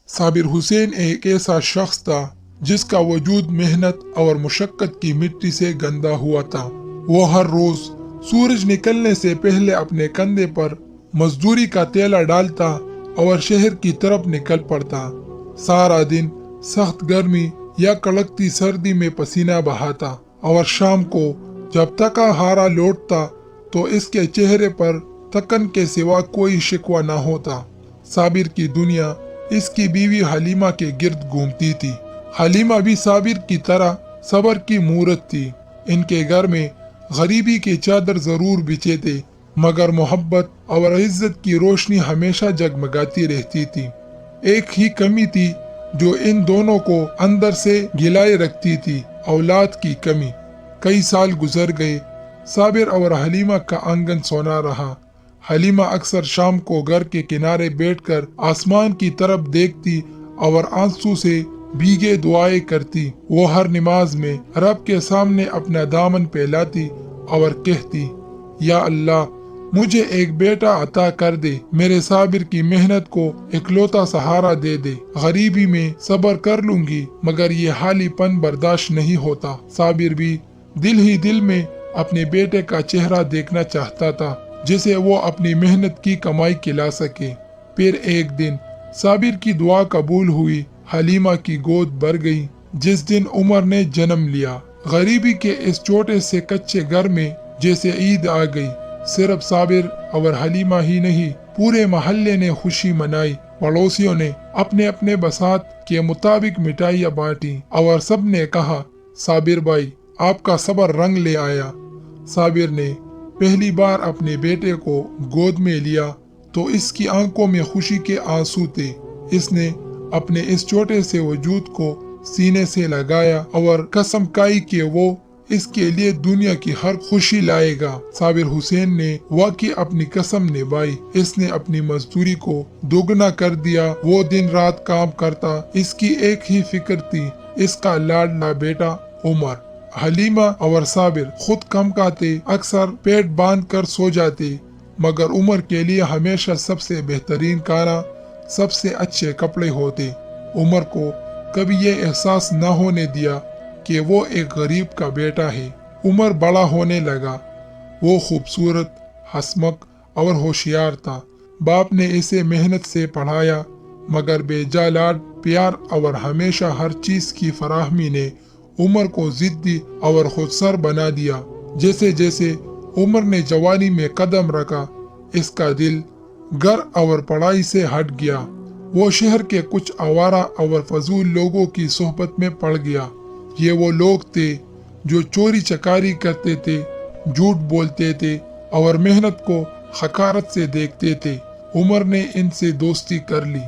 साबिर हुसैन एक ऐसा शख्स था जिसका वजूद मेहनत और मुशक्कत की मिट्टी से गंदा हुआ था। वो हर रोज सूरज निकलने से पहले अपने कंधे पर मजदूरी का तेला डालता और शहर की तरफ निकल पड़ता। सारा दिन सख्त गर्मी या कड़कती सर्दी में पसीना बहाता और शाम को जब थका हारा लौटता तो इसके चेहरे पर थकन के सिवा कोई शिकवा न होता। साबिर की दुनिया इसकी बीवी हलीमा के गिर्द घूमती थी। हलीमा भी साबिर की तरह सबर की मूरत थी। इनके घर में गरीबी के चादर जरूर बिछे थे, मगर मोहब्बत और इज्जत की रोशनी हमेशा जगमगाती रहती थी। एक ही कमी थी जो इन दोनों को अंदर से गिलाए रखती थी, औलाद की कमी। कई साल गुजर गए। साबिर और हलीमा का आंगन सोना रहा। हलीमा अक्सर शाम को घर के किनारे बैठकर आसमान की तरफ देखती और आंसू से भीगे दुआएं करती। वो हर नमाज में रब के सामने अपना दामन फैलाती और कहती, या अल्लाह, मुझे एक बेटा अता कर दे। मेरे साबिर की मेहनत को इकलौता सहारा दे दे। गरीबी में सब्र कर लूंगी, मगर ये हालीपन बर्दाश्त नहीं होता। साबिर भी दिल ही दिल में अपने बेटे का चेहरा देखना चाहता था, जिसे वो अपनी मेहनत की कमाई खिला सके। फिर एक दिन साबिर की दुआ कबूल हुई। हलीमा की गोद भर गई जिस दिन उमर ने जन्म लिया। गरीबी के इस छोटे से कच्चे घर में जैसे ईद आ गई। सिर्फ साबिर और हलीमा ही नहीं, पूरे मोहल्ले ने खुशी मनाई। पड़ोसियों ने अपने अपने बसात के मुताबिक मिठाइयाँ बांटी और सब ने कहा, साबिर भाई, आपका सब्र रंग ले आया। साबिर ने पहली बार अपने बेटे को गोद में लिया तो इसकी आंखों में खुशी के आंसू थे। इसने अपने इस छोटे से वजूद को सीने से लगाया और कसम खाई कि वो इसके लिए दुनिया की हर खुशी लाएगा। साबिर हुसैन ने वाकई अपनी कसम निभाई। इसने अपनी मजदूरी को दोगुना कर दिया। वो दिन रात काम करता। इसकी एक ही फिक्र थी, इसका लाडला बेटा उमर। हलीमा और साबिर खुद कम खाते, अक्सर पेट बांध कर सो जाते, मगर उमर के लिए हमेशा सबसे बेहतरीन खाना, सबसे अच्छे कपड़े होते। उमर को कभी ये एहसास न होने दिया कि वो एक गरीब का बेटा है। उमर बड़ा होने लगा। वो खूबसूरत, हंसमुख और होशियार था। बाप ने इसे मेहनत से पढ़ाया, मगर बेजा लाड, प्यार और हमेशा हर चीज की फराहमी ने उमर को जिद्दी और खुदसर बना दिया। जैसे जैसे उमर ने जवानी में कदम रखा, इसका दिल घर और पढ़ाई से हट गया। वो शहर के कुछ आवारा और फजूल लोगों की सोहबत में पड़ गया। ये वो लोग थे जो चोरी चकारी करते थे, झूठ बोलते थे और मेहनत को हकारत से देखते थे। उमर ने इनसे दोस्ती कर ली।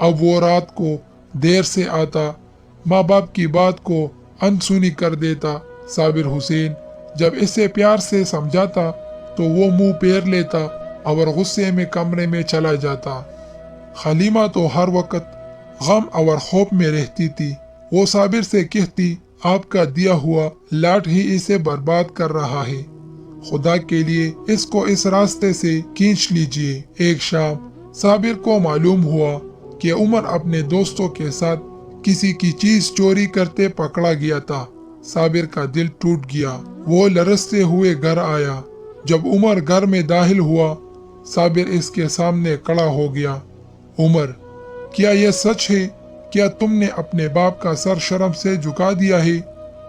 अब वो रात को देर से आता, माँ बाप की बात को अनसुनी कर देता। साबिर हुसैन जब इसे प्यार से समझाता तो वो मुंह फेर लेता और गुस्से में कमरे में चला जाता। हलीमा तो हर वक्त गम और खौफ में रहती थी। वो साबिर से कहती, आपका दिया हुआ लाट ही इसे बर्बाद कर रहा है। खुदा के लिए इसको इस रास्ते से खींच लीजिए। एक शाम साबिर को मालूम हुआ कि उमर अपने दोस्तों के साथ किसी की चीज चोरी करते पकड़ा गया था। साबिर का दिल टूट गया। वो लरसते हुए घर आया। जब उमर घर में दाखिल हुआ, साबिर इसके सामने खड़ा हो गया। उमर, क्या यह सच है? क्या तुमने अपने बाप का सर शर्म से झुका दिया है?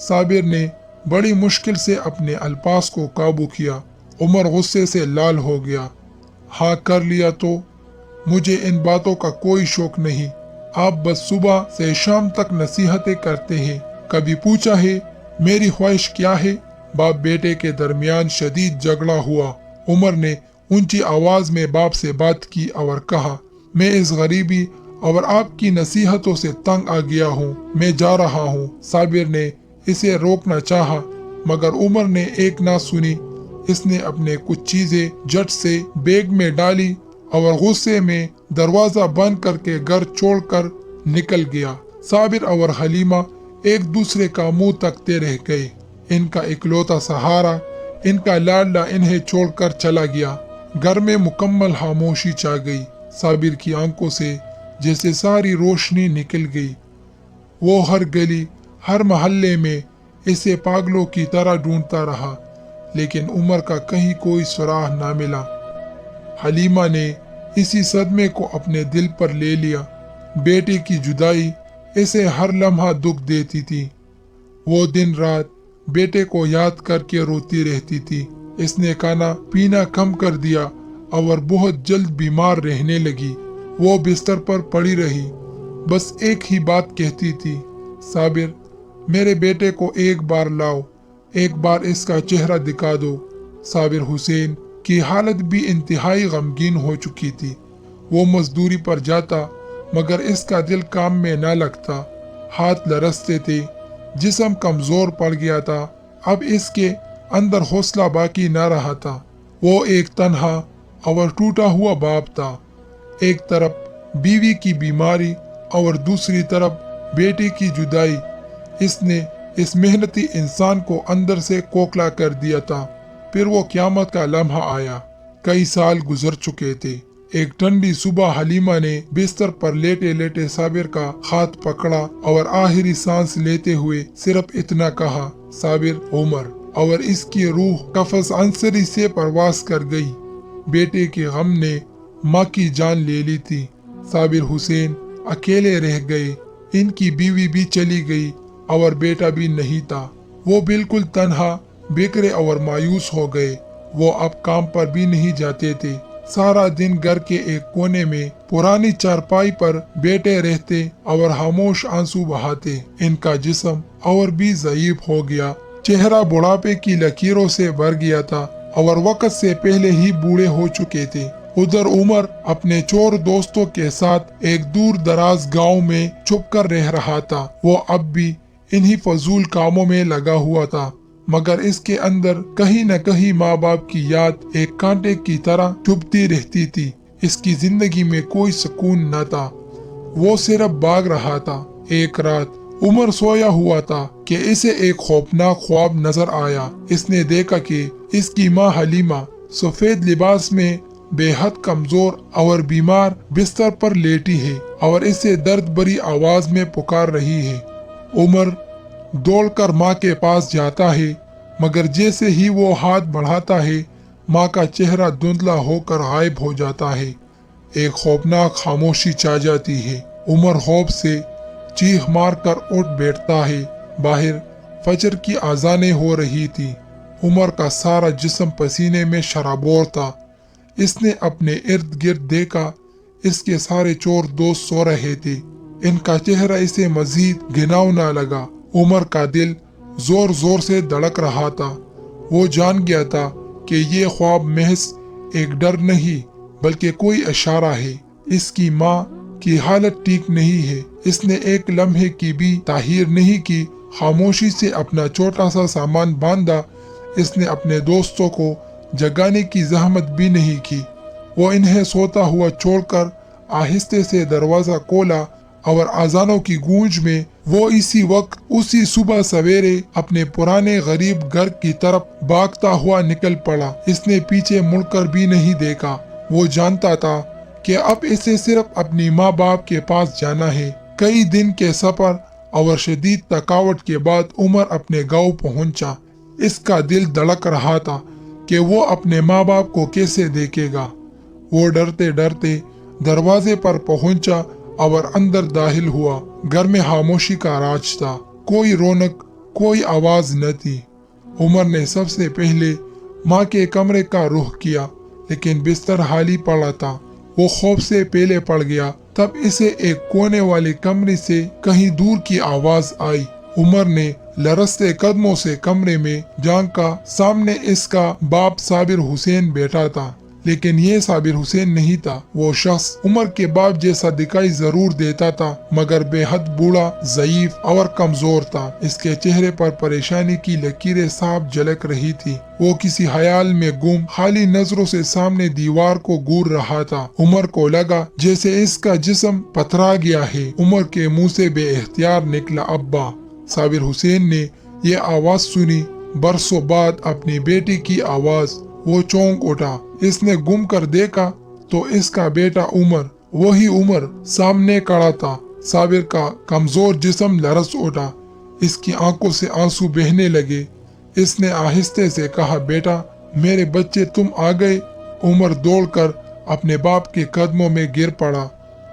साबिर ने बड़ी मुश्किल से अपने अल्फाज को काबू किया। उमर गुस्से से लाल हो गया। हाँ, कर लिया तो? मुझे इन बातों का कोई शौक नहीं। आप बस सुबह से शाम तक नसीहतें करते हैं। कभी पूछा है मेरी ख्वाहिश क्या है? बाप बेटे के दरमियान शदीद झगड़ा हुआ। उमर ने ऊंची आवाज में बाप से बात की और कहा, मैं इस गरीबी और आपकी नसीहतों से तंग आ गया हूँ, मैं जा रहा हूँ। साबिर ने इसे रोकना चाहा, मगर उमर ने एक ना सुनी। इसने अपने कुछ चीजें झट से बैग में डाली और गुस्से में दरवाजा बंद करके घर छोड़कर निकल गया। साबिर और हलीमा एक दूसरे का मुंह तकते रह गए। इनका इकलौता सहारा, इनका लाडला इन्हें छोड़कर चला गया। घर में मुकम्मल खामोशी छा गई। साबिर की आंखों से जैसे सारी रोशनी निकल गई। वो हर गली, हर मोहल्ले में इसे पागलों की तरह ढूंढता रहा, लेकिन उमर का कहीं कोई सुराग ना मिला। हलीमा ने इसी सदमे को अपने दिल पर ले लिया। बेटे की जुदाई इसे हर लम्हा दुख देती थी। वो दिन रात बेटे को याद करके रोती रहती थी। इसने खाना पीना कम कर दिया और बहुत जल्द बीमार रहने लगी। वो बिस्तर पर पड़ी रही, बस एक ही बात कहती थी, साबिर, मेरे बेटे को एक बार लाओ, एक बार इसका चेहरा दिखा दो। साबिर हुसैन की हालत भी इंतहाई गमगीन हो चुकी थी। वो मजदूरी पर जाता, मगर इसका दिल काम में न लगता। हाथ लरसते थे, जिस्म कमजोर पड़ गया था। अब इसके अंदर हौसला बाकी न रहा था। वो एक तन्हा और टूटा हुआ बाप था। एक तरफ बीवी की बीमारी और दूसरी तरफ बेटे की जुदाई। इसने इस मेहनती इंसान को अंदर से खोखला कर दिया था। फिर वो क़यामत का लम्हा आया। कई साल गुजर चुके थे। एक ठंडी सुबह हलीमा ने बिस्तर पर लेटे लेटे साबिर का हाथ पकड़ा और आखिरी सांस लेते हुए सिर्फ इतना कहा, साबिर, उमर, और इसकी रूह कफस अंसरी से परवास कर गई। बेटे के गम ने माँ की जान ले ली थी। साबिर हुसैन अकेले रह गए। इनकी बीवी भी चली गई और बेटा भी नहीं था। वो बिल्कुल तन्हा, बेकरे और मायूस हो गए। वो अब काम पर भी नहीं जाते थे। सारा दिन घर के एक कोने में पुरानी चारपाई पर बैठे रहते और खामोश आंसू बहाते। इनका जिस्म और भी ज़ईफ हो गया। चेहरा बुढ़ापे की लकीरों से भर गया था और वक्त से पहले ही बूढ़े हो चुके थे। उधर उमर अपने चोर दोस्तों के साथ एक दूर दराज गांव में छुप कर रह रहा था। वो अब भी इन्हीं फजूल कामों में लगा हुआ था, मगर इसके अंदर कहीं न कहीं माँ बाप की याद एक कांटे की तरह चुभती रहती थी। इसकी जिंदगी में कोई सुकून न था। वो सिर्फ भाग रहा था। एक रात उमर सोया हुआ था कि इसे एक खौफनाक ख्वाब नजर आया। इसने देखा कि इसकी माँ हलीमा सफेद लिबास में बेहद कमजोर और बीमार बिस्तर पर लेटी है और इसे दर्द भरी आवाज में पुकार रही है। उमर दौड़कर माँ के पास जाता है, मगर जैसे ही वो हाथ बढ़ाता है, माँ का चेहरा धुंधला होकर गायब हो जाता है। एक खौफनाक खामोशी छा जाती है। उमर खौफ से चीख मार कर उठ बैठता है। बाहर फजर की आजानें हो रही थी। उमर का सारा जिस्म पसीने में शराबोर था। इसने अपने इर्द गिर्द देखा। इसके सारे चोर दोस्त सो रहे थे। इनका चेहरा इसे मजीद घिनौना लगा। उमर का दिल जोर जोर से धड़क रहा था। वो जान गया था कि ये ख्वाब महज एक डर नहीं, बल्कि कोई इशारा है। इसकी माँ की हालत ठीक नहीं है। इसने एक लम्हे की भी ताहीर नहीं की। खामोशी से अपना छोटा सा सामान बांधा। इसने अपने दोस्तों को जगाने की जहमत भी नहीं की। वो इन्हें सोता हुआ छोड़कर आहिस्ते से दरवाजा खोला और आजानों की गूंज में वो इसी वक्त उसी सुबह सवेरे अपने पुराने गरीब घर की तरफ भागता हुआ निकल पड़ा। इसने पीछे मुड़कर भी नहीं देखा। वो जानता था कि अब इसे सिर्फ अपनी माँ बाप के पास जाना है। कई दिन के सफर और शदीद थकावट के बाद उमर अपने गांव पहुंचा। इसका दिल धड़क रहा था कि वो अपने माँ बाप को कैसे देखेगा। वो डरते डरते दरवाजे पर पहुंचा और अंदर दाखिल हुआ। घर में खामोशी का राज था। कोई रौनक, कोई आवाज न थी। उमर ने सबसे पहले माँ के कमरे का रुख किया, लेकिन बिस्तर खाली पड़ा था। वो खौफ से पहले पड़ गया। तब इसे एक कोने वाले कमरे से कहीं दूर की आवाज आई। उमर ने लरसते कदमों से कमरे में झांका। सामने इसका बाप साबिर हुसैन बैठा था, लेकिन ये साबिर हुसैन नहीं था। वो शख्स उमर के बाप जैसा दिखाई जरूर देता था, मगर बेहद बूढ़ा, ज़ईफ और कमजोर था। इसके चेहरे पर परेशानी की लकीरें साफ झलक रही थी। वो किसी ख्याल में गुम खाली नजरों से सामने दीवार को घूर रहा था। उमर को लगा जैसे इसका जिस्म पथरा गया है। उमर के मुंह से बेइख्तियार निकला, अब्बा। साबिर हुसैन ने ये आवाज सुनी, बरसों बाद अपनी बेटी की आवाज। वो चौंक उठा। इसने घूम कर देखा तो इसका बेटा उमर वही उमर सामने खड़ा था। साबिर का कमजोर जिस्म लरस उठा, इसकी आंखों से आंसू बहने लगे। इसने आहिस्ते से कहा, बेटा मेरे बच्चे तुम आ गए। उमर दौड़कर अपने बाप के कदमों में गिर पड़ा।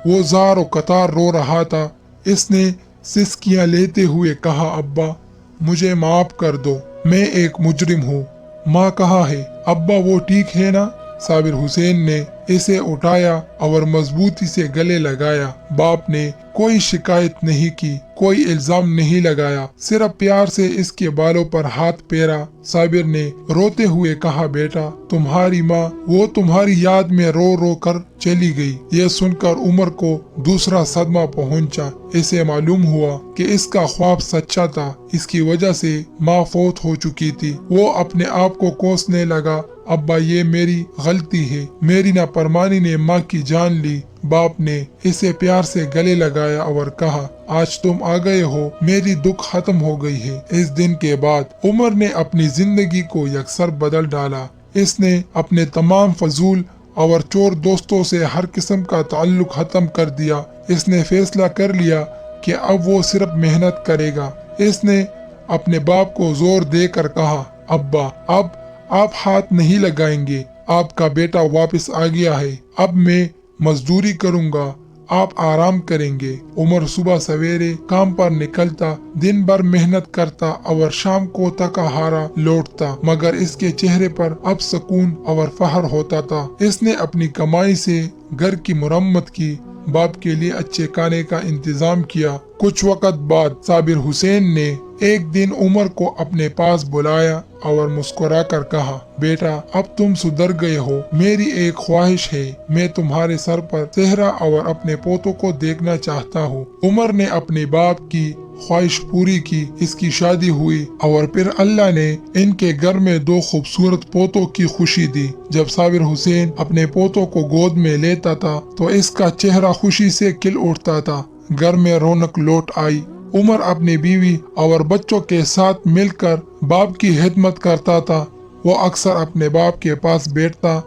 वो जार और कतार रो रहा था। इसने सिसकियां लेते हुए कहा, अब्बा मुझे माफ कर दो, मैं एक मुजरिम हूँ। माँ कहाँ है? अब्बा वो ठीक है ना? साबिर हुसैन ने इसे उठाया और मजबूती से गले लगाया। बाप ने कोई शिकायत नहीं की, कोई इल्जाम नहीं लगाया, सिर्फ प्यार से इसके बालों पर हाथ फेरा। साबिर ने रोते हुए कहा, बेटा तुम्हारी माँ वो तुम्हारी याद में रो रो कर चली गई। यह सुनकर उमर को दूसरा सदमा पहुंचा। इसे मालूम हुआ कि इसका ख्वाब सच्चा था। इसकी वजह से माँ फौत हो चुकी थी। वो अपने आप को कोसने लगा, अब्बा ये मेरी गलती है, मेरी नाफरमानी ने माँ की जान ली। बाप ने इसे प्यार से गले लगाया और कहा, आज तुम आ गए हो, मेरी दुख खत्म हो गई है। इस दिन के बाद उमर ने अपनी जिंदगी को यकसर बदल डाला। इसने अपने तमाम फजूल और चोर दोस्तों से हर किस्म का ताल्लुक खत्म कर दिया। इसने फैसला कर लिया कि अब वो सिर्फ मेहनत करेगा। इसने अपने बाप को जोर देकर कहा, अब्बा अब आप हाथ नहीं लगाएंगे, आपका बेटा वापस आ गया है। अब मैं मजदूरी करूंगा, आप आराम करेंगे। उमर सुबह सवेरे काम पर निकलता, दिन भर मेहनत करता और शाम को थका-हारा लौटता, मगर इसके चेहरे पर अब सुकून और फख्र होता था। इसने अपनी कमाई से घर की मुरम्मत की, बाप के लिए अच्छे खाने का इंतजाम किया। कुछ वक्त बाद साबिर हुसैन ने एक दिन उमर को अपने पास बुलाया और मुस्कुरा कर कहा, बेटा अब तुम सुधर गए हो। मेरी एक ख्वाहिश है, मैं तुम्हारे सर पर सेहरा और अपने पोतों को देखना चाहता हूँ। उमर ने अपने बाप की ख्वाहिश पूरी की। इसकी शादी हुई और फिर अल्लाह ने इनके घर में दो खूबसूरत पोतों की खुशी दी। जब साबिर हुसैन अपने पोतों को गोद में लेता था तो इसका चेहरा खुशी से खिल उठता था। घर में रौनक लौट आई। उमर अपनी बीवी और बच्चों के साथ मिलकर बाप की खिदमत करता था। वो अक्सर अपने बाप के पास बैठता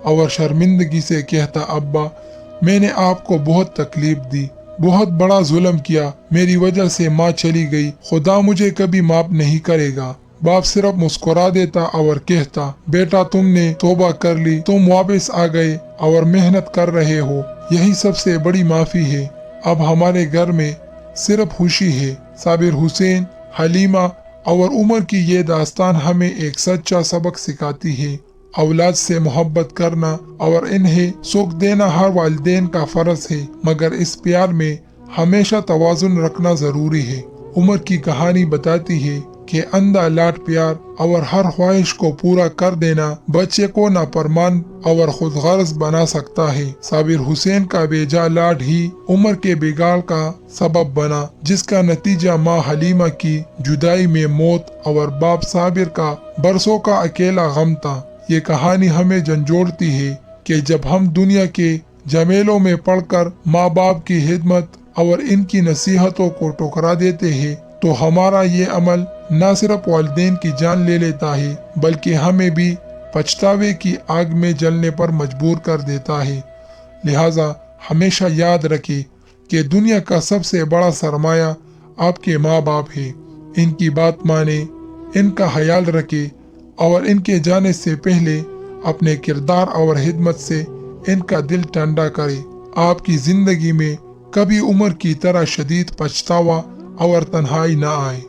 और शर्मिंदगी से कहता, अब्बा मैंने आपको बहुत तकलीफ दी, बहुत बड़ा जुल्म किया, मेरी वजह से माँ चली गई, खुदा मुझे कभी माफ नहीं करेगा। बाप सिर्फ मुस्कुरा देता और कहता, बेटा तुमने तौबा कर ली, तुम वापस आ गए और मेहनत कर रहे हो, यही सबसे बड़ी माफी है। अब हमारे घर में सिर्फ खुशी है। साबिर हुसैन, हलीमा और उमर की ये दास्तान हमें एक सच्चा सबक सिखाती है। औलाद से मोहब्बत करना और इन्हें सुख देना हर वालिदैन का फर्ज है, मगर इस प्यार में हमेशा तवाजुन रखना जरूरी है। उमर की कहानी बताती है कि अंधा लाड प्यार और हर ख्वाहिश को पूरा कर देना बच्चे को नाफरमान और खुदगर्ज बना सकता है। साबिर हुसैन का बेजा लाड ही उमर के बिगाड़ का सबब बना, जिसका नतीजा माँ हलीमा की जुदाई में मौत और बाप साबिर का बरसों का अकेला गम था। ये कहानी हमें झंझोड़ती है कि जब हम दुनिया के झमेलों में पड़कर माँ बाप की खिदमत और इनकी नसीहतों को ठुकरा देते हैं, तो हमारा ये अमल न सिर्फ वालिदैन की जान ले लेता है, बल्कि हमें भी पछतावे की आग में जलने पर मजबूर कर देता है। लिहाजा हमेशा याद रखें कि दुनिया का सबसे बड़ा सरमाया आपके माँ बाप है। इनकी बात माने, इनका ख्याल रखें और इनके जाने से पहले अपने किरदार और हिदमत से इनका दिल ठंडा करें। आपकी जिंदगी में कभी उमर की तरह शदीद पछतावा और तन्हाई न आए।